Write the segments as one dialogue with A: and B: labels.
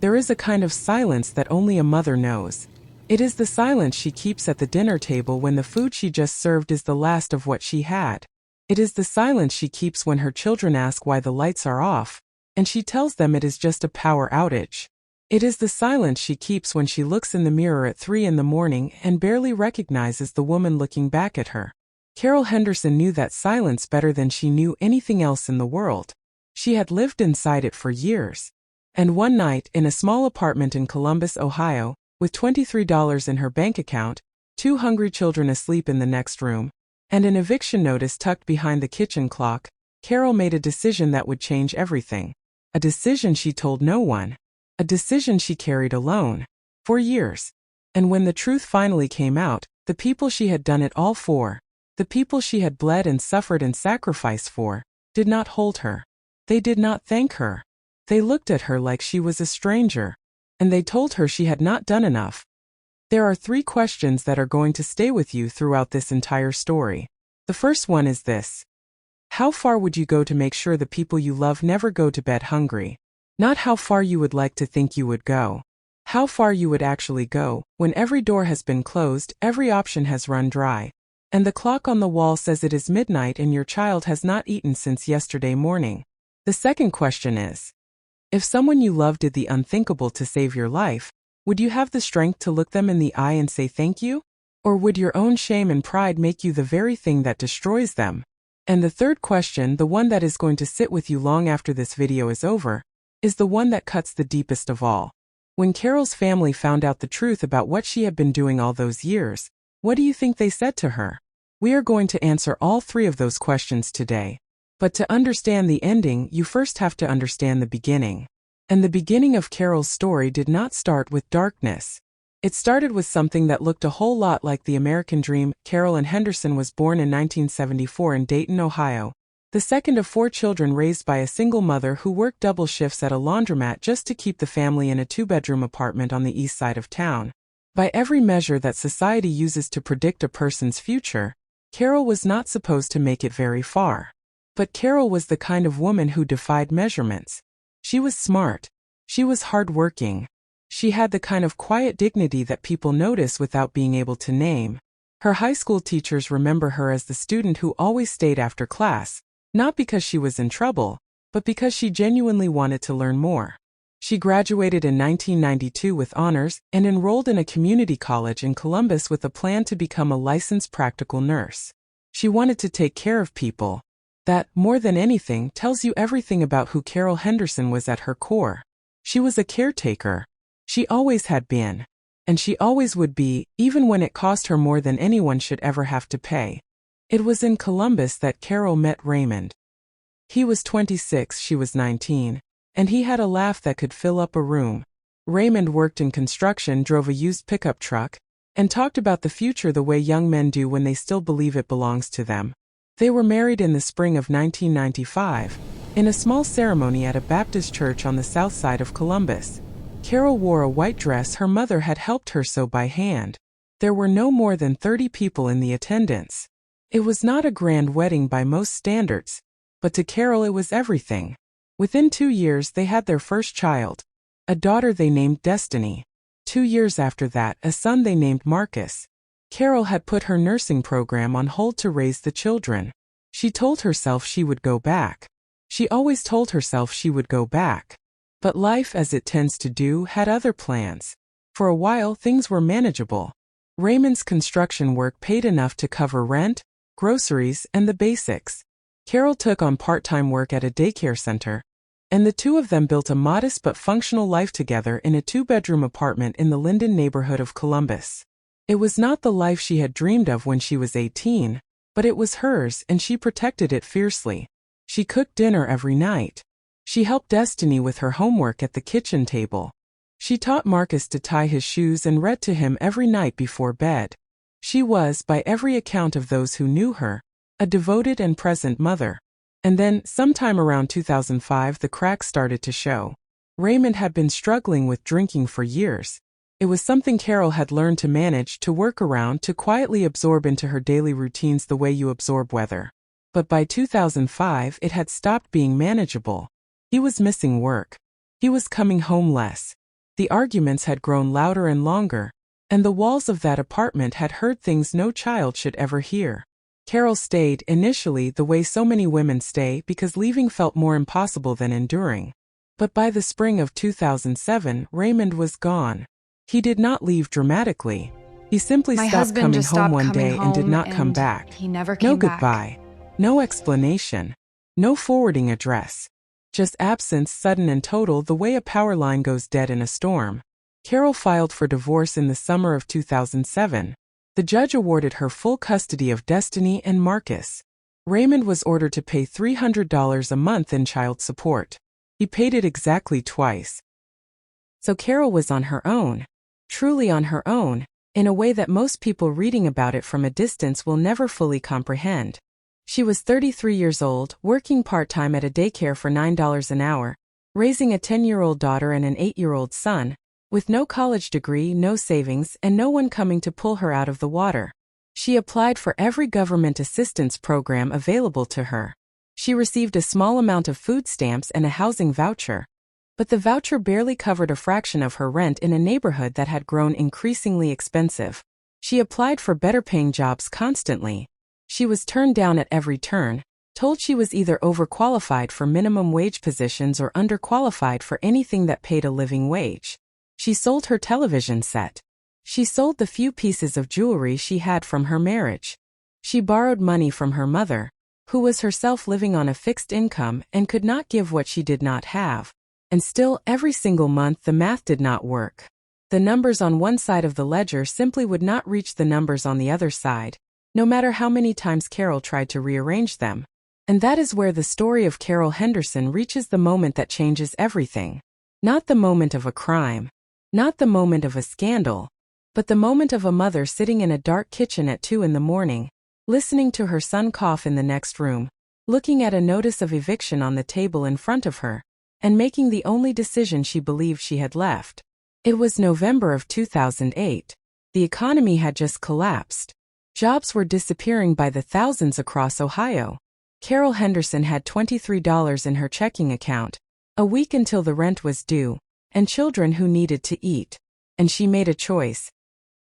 A: There is a kind of silence that only a mother knows. It is the silence she keeps at the dinner table when the food she just served is the last of what she had. It is the silence she keeps when her children ask why the lights are off, and she tells them it is just a power outage. It is the silence she keeps when she looks in the mirror at 3 in the morning and barely recognizes the woman looking back at her. Carol Henderson knew that silence better than she knew anything else in the world. She had lived inside it for years. And one night, in a small apartment in Columbus, Ohio, with $23 in her bank account, 2 hungry children asleep in the next room, and an eviction notice tucked behind the kitchen clock, Carol made a decision that would change everything. A decision she told no one. A decision she carried alone. For years. And when the truth finally came out, the people she had done it all for, the people she had bled and suffered and sacrificed for, did not hold her. They did not thank her. They looked at her like she was a stranger. And they told her she had not done enough. There are 3 questions that are going to stay with you throughout this entire story. The first one is this. How far would you go to make sure the people you love never go to bed hungry? Not how far you would like to think you would go. How far you would actually go, when every door has been closed, every option has run dry, and the clock on the wall says it is midnight and your child has not eaten since yesterday morning. The second question is, if someone you love did the unthinkable to save your life, would you have the strength to look them in the eye and say thank you? Or would your own shame and pride make you the very thing that destroys them? And the third question, the one that is going to sit with you long after this video is over, is the one that cuts the deepest of all. When Carol's family found out the truth about what she had been doing all those years, what do you think they said to her? We are going to answer all 3 of those questions today. But to understand the ending, you first have to understand the beginning. And the beginning of Carol's story did not start with darkness. It started with something that looked a whole lot like the American dream. Carol Henderson was born in 1974 in Dayton, Ohio, the second of 4 children raised by a single mother who worked double shifts at a laundromat just to keep the family in a 2-bedroom apartment on the east side of town. By every measure that society uses to predict a person's future, Carol was not supposed to make it very far. But Carol was the kind of woman who defied measurements. She was smart. She was hardworking. She had the kind of quiet dignity that people notice without being able to name. Her high school teachers remember her as the student who always stayed after class, not because she was in trouble, but because she genuinely wanted to learn more. She graduated in 1992 with honors and enrolled in a community college in Columbus with a plan to become a licensed practical nurse. She wanted to take care of people. That, more than anything, tells you everything about who Carol Henderson was at her core. She was a caretaker. She always had been. And she always would be, even when it cost her more than anyone should ever have to pay. It was in Columbus that Carol met Raymond. He was 26, she was 19, and he had a laugh that could fill up a room. Raymond worked in construction, drove a used pickup truck, and talked about the future the way young men do when they still believe it belongs to them. They were married in the spring of 1995, in a small ceremony at a Baptist church on the south side of Columbus. Carol wore a white dress her mother had helped her sew by hand. There were no more than 30 people in the attendance. It was not a grand wedding by most standards, but to Carol it was everything. Within 2 years they had their first child, a daughter they named Destiny. 2 years after that, a son they named Marcus. Carol had put her nursing program on hold to raise the children. She told herself she would go back. She always told herself she would go back. But life, as it tends to do, had other plans. For a while, things were manageable. Raymond's construction work paid enough to cover rent, groceries, and the basics. Carol took on part-time work at a daycare center, and the 2 of them built a modest but functional life together in a 2-bedroom apartment in the Linden neighborhood of Columbus. It was not the life she had dreamed of when she was 18, but it was hers, and she protected it fiercely. She cooked dinner every night. She helped Destiny with her homework at the kitchen table. She taught Marcus to tie his shoes and read to him every night before bed. She was, by every account of those who knew her, a devoted and present mother. And then, sometime around 2005, the cracks started to show. Raymond had been struggling with drinking for years. It was something Carol had learned to manage, to work around, to quietly absorb into her daily routines the way you absorb weather. But by 2005, it had stopped being manageable. He was missing work. He was coming home less. The arguments had grown louder and longer, and the walls of that apartment had heard things no child should ever hear. Carol stayed, initially the way so many women stay, because leaving felt more impossible than enduring. But by the spring of 2007, Raymond was gone. He did not leave dramatically. He simply stopped coming home one day and did not come back.
B: He never came back.
A: No goodbye. No explanation. No forwarding address. Just absence, sudden and total, the way a power line goes dead in a storm. Carol filed for divorce in the summer of 2007. The judge awarded her full custody of Destiny and Marcus. Raymond was ordered to pay $300 a month in child support. He paid it exactly twice. So Carol was on her own. Truly on her own, in a way that most people reading about it from a distance will never fully comprehend. She was 33 years old, working part-time at a daycare for $9 an hour, raising a 10-year-old daughter and an 8-year-old son, with no college degree, no savings, and no one coming to pull her out of the water. She applied for every government assistance program available to her. She received a small amount of food stamps and a housing voucher. But the voucher barely covered a fraction of her rent in a neighborhood that had grown increasingly expensive. She applied for better-paying jobs constantly. She was turned down at every turn, told she was either overqualified for minimum wage positions or underqualified for anything that paid a living wage. She sold her television set. She sold the few pieces of jewelry she had from her marriage. She borrowed money from her mother, who was herself living on a fixed income and could not give what she did not have. And still, every single month the math did not work. The numbers on one side of the ledger simply would not reach the numbers on the other side, no matter how many times Carol tried to rearrange them. And that is where the story of Carol Henderson reaches the moment that changes everything. Not the moment of a crime. Not the moment of a scandal. But the moment of a mother sitting in a dark kitchen at 2 in the morning, listening to her son cough in the next room, looking at a notice of eviction on the table in front of her, and making the only decision she believed she had left. It was November of 2008. The economy had just collapsed. Jobs were disappearing by the thousands across Ohio. Carol Henderson had $23 in her checking account, a week until the rent was due, and children who needed to eat. And she made a choice.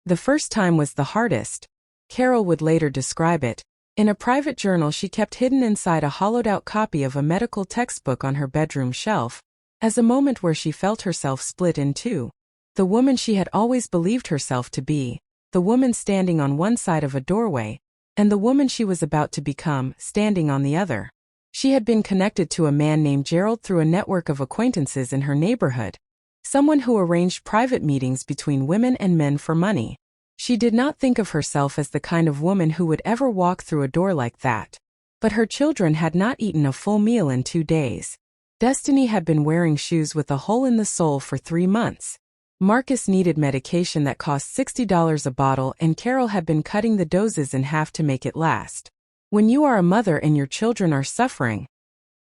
A: The first time was the hardest. Carol would later describe it. In a private journal she kept hidden inside a hollowed-out copy of a medical textbook on her bedroom shelf, as a moment where she felt herself split in two. The woman she had always believed herself to be, the woman standing on one side of a doorway, and the woman she was about to become, standing on the other. She had been connected to a man named Gerald through a network of acquaintances in her neighborhood, someone who arranged private meetings between women and men for money. She did not think of herself as the kind of woman who would ever walk through a door like that. But her children had not eaten a full meal in 2 days. Destiny had been wearing shoes with a hole in the sole for 3 months. Marcus needed medication that cost $60 a bottle, and Carol had been cutting the doses in half to make it last. When you are a mother and your children are suffering,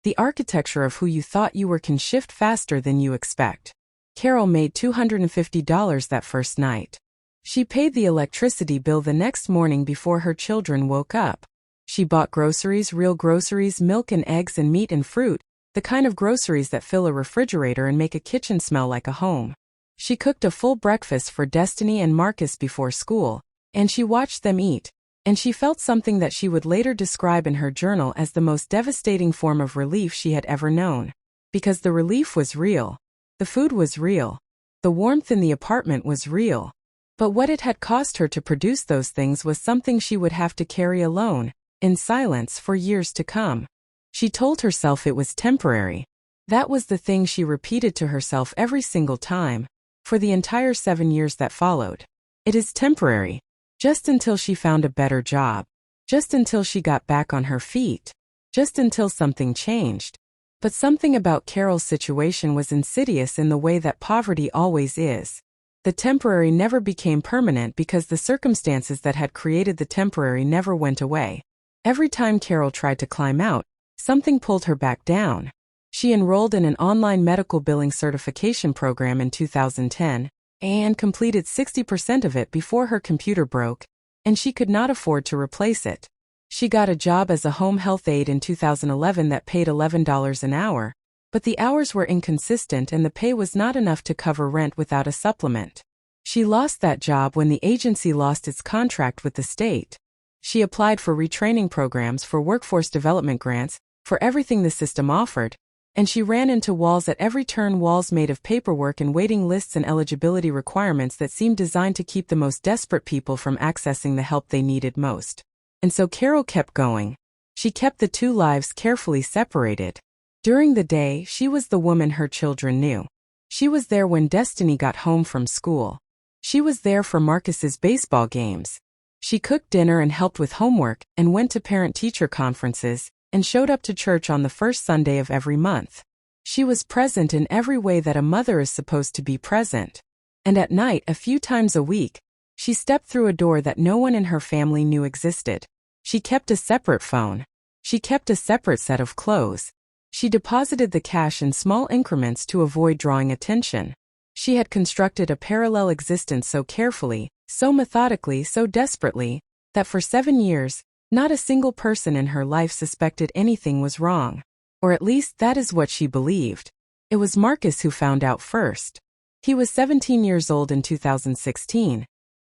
A: the architecture of who you thought you were can shift faster than you expect. Carol made $250 that first night. She paid the electricity bill the next morning before her children woke up. She bought groceries, real groceries, milk and eggs and meat and fruit, the kind of groceries that fill a refrigerator and make a kitchen smell like a home. She cooked a full breakfast for Destiny and Marcus before school, and she watched them eat, and she felt something that she would later describe in her journal as the most devastating form of relief she had ever known. Because the relief was real. The food was real. The warmth in the apartment was real. But what it had cost her to produce those things was something she would have to carry alone, in silence, for years to come. She told herself it was temporary. That was the thing she repeated to herself every single time, for the entire 7 years that followed. It is temporary. Just until she found a better job. Just until she got back on her feet. Just until something changed. But something about Carol's situation was insidious in the way that poverty always is. The temporary never became permanent because the circumstances that had created the temporary never went away. Every time Carol tried to climb out, something pulled her back down. She enrolled in an online medical billing certification program in 2010, and completed 60% of it before her computer broke, and she could not afford to replace it. She got a job as a home health aide in 2011 that paid $11 an hour, But the hours were inconsistent and the pay was not enough to cover rent without a supplement. She lost that job when the agency lost its contract with the state. She applied for retraining programs, for workforce development grants, for everything the system offered, and she ran into walls at every turn, walls made of paperwork and waiting lists and eligibility requirements that seemed designed to keep the most desperate people from accessing the help they needed most. And so Carol kept going. She kept the two lives carefully separated. During the day, she was the woman her children knew. She was there when Destiny got home from school. She was there for Marcus's baseball games. She cooked dinner and helped with homework and went to parent-teacher conferences and showed up to church on the first Sunday of every month. She was present in every way that a mother is supposed to be present. And at night, a few times a week, she stepped through a door that no one in her family knew existed. She kept a separate phone. She kept a separate set of clothes. She deposited the cash in small increments to avoid drawing attention. She had constructed a parallel existence so carefully, so methodically, so desperately, that for 7 years, not a single person in her life suspected anything was wrong. Or at least that is what she believed. It was Marcus who found out first. He was 17 years old in 2016,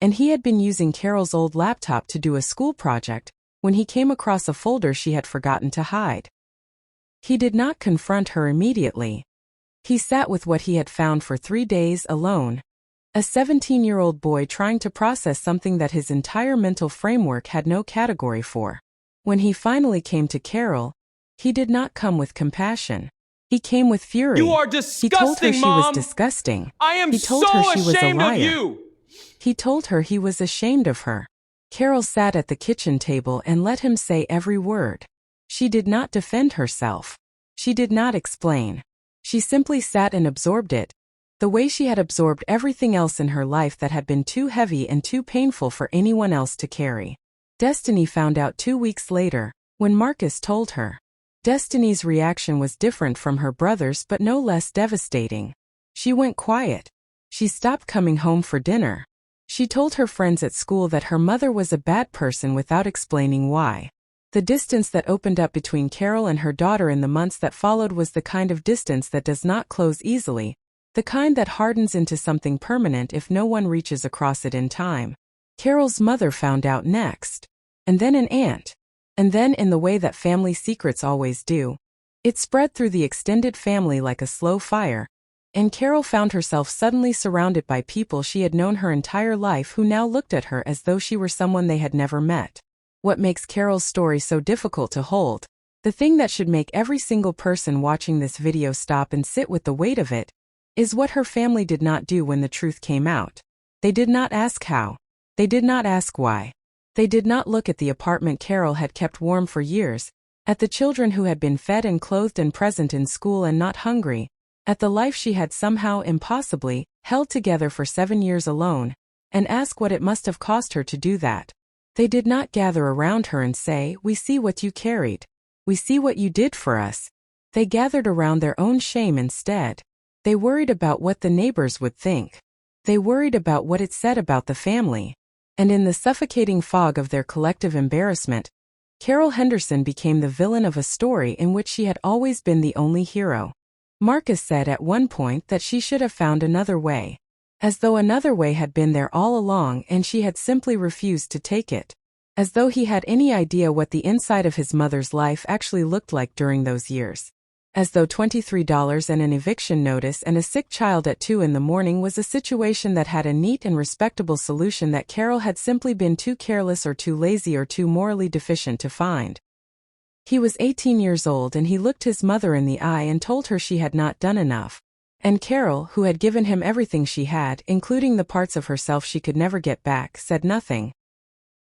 A: and he had been using Carol's old laptop to do a school project when he came across a folder she had forgotten to hide. He did not confront her immediately. He sat with what he had found for 3 days alone. A 17-year-old boy trying to process something that his entire mental framework had no category for. When he finally came to Carol, he did not come with compassion. He came with fury.
B: You are disgusting,
A: He told her she
B: Mom.
A: was disgusting.
B: I am
A: He told
B: so
A: her she was a
B: ashamed
A: liar.
B: of you.
A: He told her he was ashamed of her. Carol sat at the kitchen table and let him say every word. She did not defend herself. She did not explain. She simply sat and absorbed it, the way she had absorbed everything else in her life that had been too heavy and too painful for anyone else to carry. Destiny found out 2 weeks later, when Marcus told her. Destiny's reaction was different from her brother's but no less devastating. She went quiet. She stopped coming home for dinner. She told her friends at school that her mother was a bad person without explaining why. The distance that opened up between Carol and her daughter in the months that followed was the kind of distance that does not close easily, the kind that hardens into something permanent if no one reaches across it in time. Carol's mother found out next. And then an aunt. And then, in the way that family secrets always do, it spread through the extended family like a slow fire, and Carol found herself suddenly surrounded by people she had known her entire life who now looked at her as though she were someone they had never met. What makes Carol's story so difficult to hold, the thing that should make every single person watching this video stop and sit with the weight of it, is what her family did not do when the truth came out. They did not ask how. They did not ask why. They did not look at the apartment Carol had kept warm for years, at the children who had been fed and clothed and present in school and not hungry, at the life she had somehow impossibly held together for 7 years alone, and ask what it must have cost her to do that. They did not gather around her and say, "We see what you carried. We see what you did for us." They gathered around their own shame instead. They worried about what the neighbors would think. They worried about what it said about the family. And in the suffocating fog of their collective embarrassment, Carol Henderson became the villain of a story in which she had always been the only hero. Marcus said at one point that she should have found another way. As though another way had been there all along and she had simply refused to take it. As though he had any idea what the inside of his mother's life actually looked like during those years. As though $23 and an eviction notice and a sick child at 2 in the morning was a situation that had a neat and respectable solution that Carol had simply been too careless or too lazy or too morally deficient to find. He was 18 years old and he looked his mother in the eye and told her she had not done enough. And Carol, who had given him everything she had, including the parts of herself she could never get back, said nothing.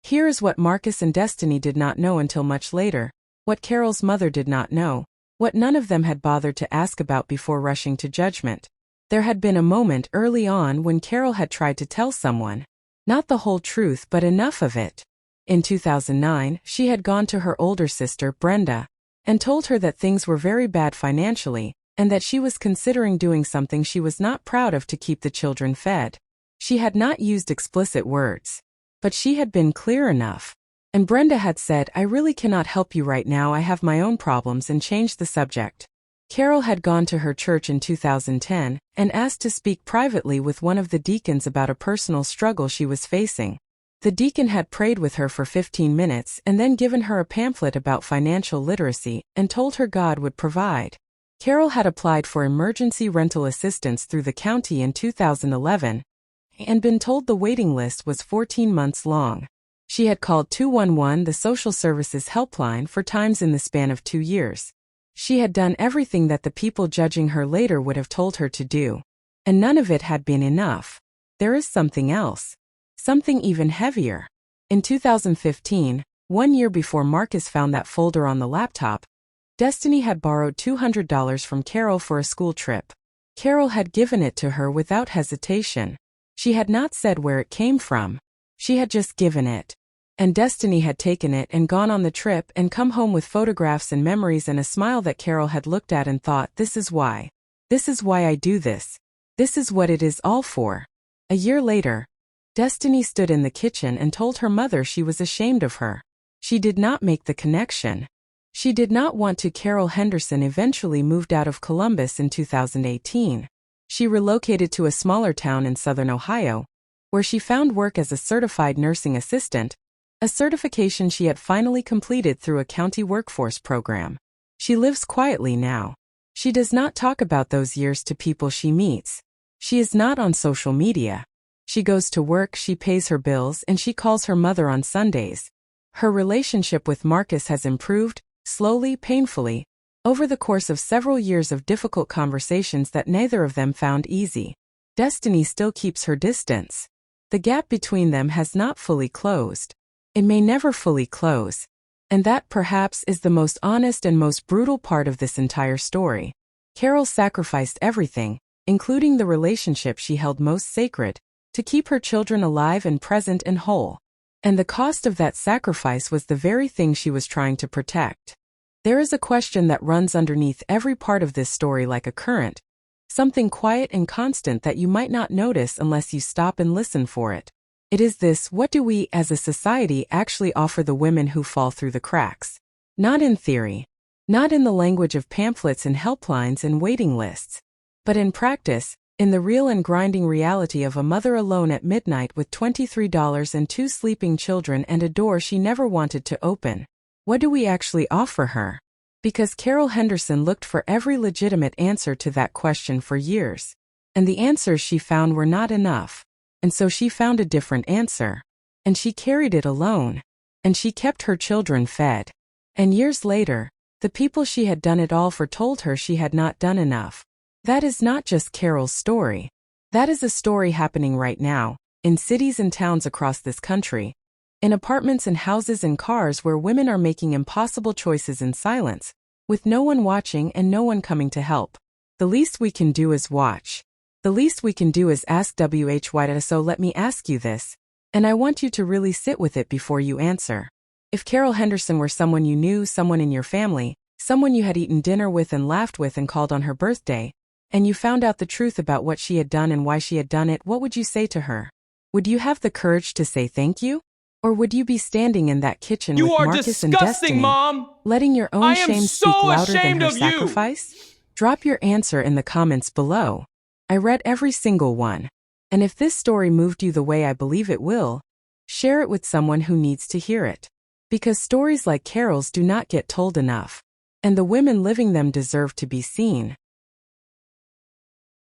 A: Here is what Marcus and Destiny did not know until much later, what Carol's mother did not know, what none of them had bothered to ask about before rushing to judgment. There had been a moment early on when Carol had tried to tell someone, not the whole truth but enough of it. In 2009, she had gone to her older sister, Brenda, and told her that things were very bad financially, and that she was considering doing something she was not proud of to keep the children fed. She had not used explicit words. But she had been clear enough. And Brenda had said, "I really cannot help you right now, I have my own problems," and changed the subject. Carol had gone to her church in 2010 and asked to speak privately with one of the deacons about a personal struggle she was facing. The deacon had prayed with her for 15 minutes and then given her a pamphlet about financial literacy and told her God would provide. Carol had applied for emergency rental assistance through the county in 2011 and been told the waiting list was 14 months long. She had called 211, the social services helpline, 4 times in the span of 2 years. She had done everything that the people judging her later would have told her to do. And none of it had been enough. There is something else. Something even heavier. In 2015, 1 year before Marcus found that folder on the laptop, Destiny had borrowed $200 from Carol for a school trip. Carol had given it to her without hesitation. She had not said where it came from. She had just given it. And Destiny had taken it and gone on the trip and come home with photographs and memories and a smile that Carol had looked at and thought, this is why. This is why I do this. This is what it is all for. A year later, Destiny stood in the kitchen and told her mother she was ashamed of her. She did not make the connection. She did not want to. Carol Henderson eventually moved out of Columbus in 2018. She relocated to a smaller town in southern Ohio, where she found work as a certified nursing assistant, a certification she had finally completed through a county workforce program. She lives quietly now. She does not talk about those years to people she meets. She is not on social media. She goes to work, she pays her bills, and she calls her mother on Sundays. Her relationship with Marcus has improved, slowly, painfully, over the course of several years of difficult conversations that neither of them found easy. Destiny still keeps her distance. The gap between them has not fully closed. It may never fully close. And that perhaps is the most honest and most brutal part of this entire story. Carol sacrificed everything, including the relationship she held most sacred, to keep her children alive and present and whole. And the cost of that sacrifice was the very thing she was trying to protect. There is a question that runs underneath every part of this story like a current, something quiet and constant that you might not notice unless you stop and listen for it. It is this: what do we as a society actually offer the women who fall through the cracks? Not in theory, not in the language of pamphlets and helplines and waiting lists, but in practice, in the real and grinding reality of a mother alone at midnight with $23 and 2 sleeping children and a door she never wanted to open. What do we actually offer her? Because Carol Henderson looked for every legitimate answer to that question for years. And the answers she found were not enough. And so she found a different answer. And she carried it alone. And she kept her children fed. And years later, the people she had done it all for told her she had not done enough. That is not just Carol's story. That is a story happening right now, in cities and towns across this country, in apartments and houses and cars where women are making impossible choices in silence, with no one watching and no one coming to help. The least we can do is watch. The least we can do is ask why. So let me ask you this, and I want you to really sit with it before you answer. If Carol Henderson were someone you knew, someone in your family, someone you had eaten dinner with and laughed with and called on her birthday, and you found out the truth about what she had done and why she had done it, what would you say to her? Would you have the courage to say thank you? Or would you be standing in that kitchen with Marcus and Destiny,
B: Mom.
A: letting your own shame speak louder than her
B: of
A: sacrifice? Drop your answer in the comments below. I read every single one. And if this story moved you the way I believe it will, share it with someone who needs to hear it. Because stories like Carol's do not get told enough. And the women living them deserve to be seen.